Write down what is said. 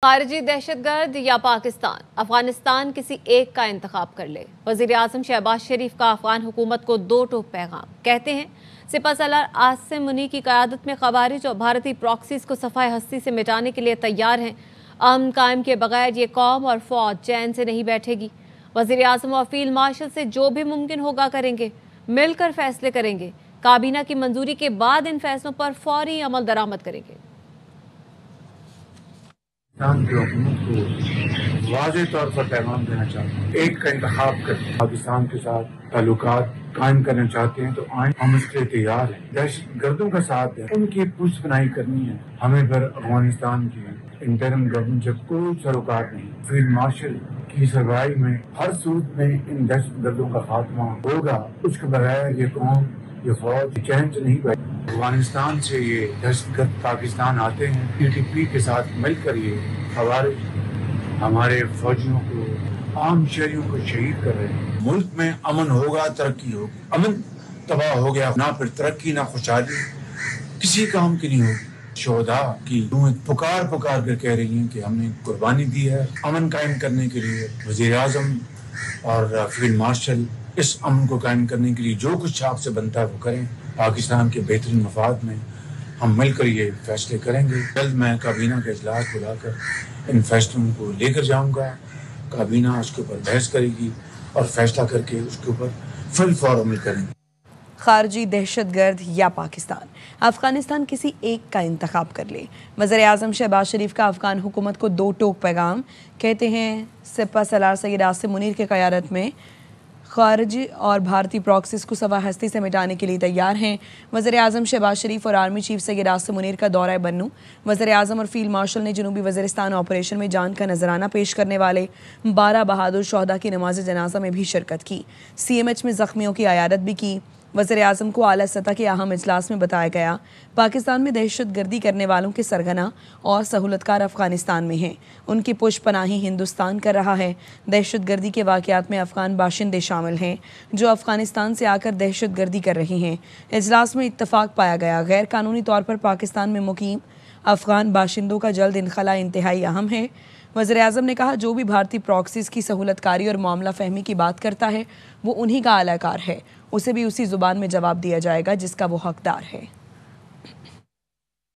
خارجی دہشت گرد یا پاکستان؟ افغانستان کسی ایک کا انتخاب کر لے۔ وزیر اعظم شہباز شریف کا افغان حکومت کو دو ٹوک پیغام۔ کہتے ہیں سپہ سالار عاصم منیر کی قیادت میں خوارج اور بھارتی پراکسیز کو صفحہ ہستی سے مٹانے کے لیے تیار ہیں۔ امن قائم کے بغیر یہ قوم اور فوج چین سے نہیں بیٹھے گی۔ وزیر اعظم اور فیلڈ مارشل سے جو بھی ممکن ہوگا کریں گے، مل کر فیصلے کریں گے۔ کابینہ کی منظوری کے بعد ان فیصلوں پر فوری عمل درآمد کریں گے۔ پاکستان کی حکومت کو واضح طور پر پیغام دینا چاہتے ہیں، ایک کا انتخاب کر پاکستان کے ساتھ تعلقات قائم کرنا چاہتے ہیں تو آئیں، ہم اس کے تیار ہیں۔ دہشت گردوں کا ساتھ ہے، ان کی پشت پناہی کرنی ہے۔ ہمیں پر افغانستان کی انٹرم گورنمنٹ سے کوئی سروکار نہیں۔ فیلڈ مارشل کی سربراہی میں ہر صورت میں ان دہشت گردوں کا خاتمہ ہوگا۔ اس کے بغیر یہ قوم، یہ فوج چین سے نہیں بیٹھے۔ افغانستان سے یہ دہشت گرد پاکستان آتے ہیں، پی ٹی پی کے ساتھ مل کر یہ خوارج ہمارے فوجیوں کو، عام شہریوں کو شہید کر رہے ہیں۔ ملک میں امن ہوگا، ترقی ہوگی۔ امن تباہ ہو گیا، نہ پھر ترقی نہ خوشحالی کسی کام کی نہیں ہوگی۔ شہداء کی پکار کر کہہ رہی ہیں کہ ہم نے قربانی دی ہے امن قائم کرنے کے لیے۔ وزیر اعظم اور فیلڈ مارشل اس امن کو قائم کرنے کے لیے جو کچھ آپ سے بنتا ہے وہ کریں۔ پاکستان کے بہترین مفاد میں ہم مل کر یہ فیصلے کریں گے۔ جلد میں کابینہ کا اجلاس بلا کر ان فیصلوں کو لے کر جاؤں گا۔ کابینہ اس کے اوپر بحث کرے گی اور فیصلہ کر کے اس کے اوپر فل فور عمل کریں گے۔ خارجی دہشت گرد یا پاکستان؟ افغانستان کسی ایک کا انتخاب کر لے۔ وزیر اعظم شہباز شریف کا افغان حکومت کو دو ٹوک پیغام۔ کہتے ہیں سپہ سالار سید عاصم منیر کی قیادت میں خارج اور بھارتی پراکسیز کو صفحہ ہستی سے مٹانے کے لیے تیار ہیں۔ وزیر اعظم شہباز شریف اور آرمی چیف سید عاصم منیر کا دورہ بنو۔ وزیر اعظم اور فیلڈ مارشل نے جنوبی وزیرستان آپریشن میں جان کا نذرانہ پیش کرنے والے 12 بہادر شہداء کی نماز جنازہ میں بھی شرکت کی۔ سی ایم ایچ میں زخمیوں کی عیادت بھی کی۔ وزیر اعظم کو اعلیٰ سطح کے اہم اجلاس میں بتایا گیا پاکستان میں دہشت گردی کرنے والوں کے سرغنہ اور سہولتکار افغانستان میں ہیں، ان کی پشت پناہی ہندوستان کر رہا ہے۔ دہشت گردی کے واقعات میں افغان باشندے شامل ہیں جو افغانستان سے آ کر دہشت گردی کر رہے ہیں۔ اجلاس میں اتفاق پایا گیا غیر قانونی طور پر پاکستان میں مقیم افغان باشندوں کا جلد انخلاء انتہائی اہم ہے۔ وزیر اعظم نے کہا جو بھی بھارتی پراکسیز کی سہولت کاری اور معاملہ فہمی کی بات کرتا ہے وہ انہی کا اعلی کار ہے، اسے بھی اسی زبان میں جواب دیا جائے گا جس کا وہ حقدار ہے۔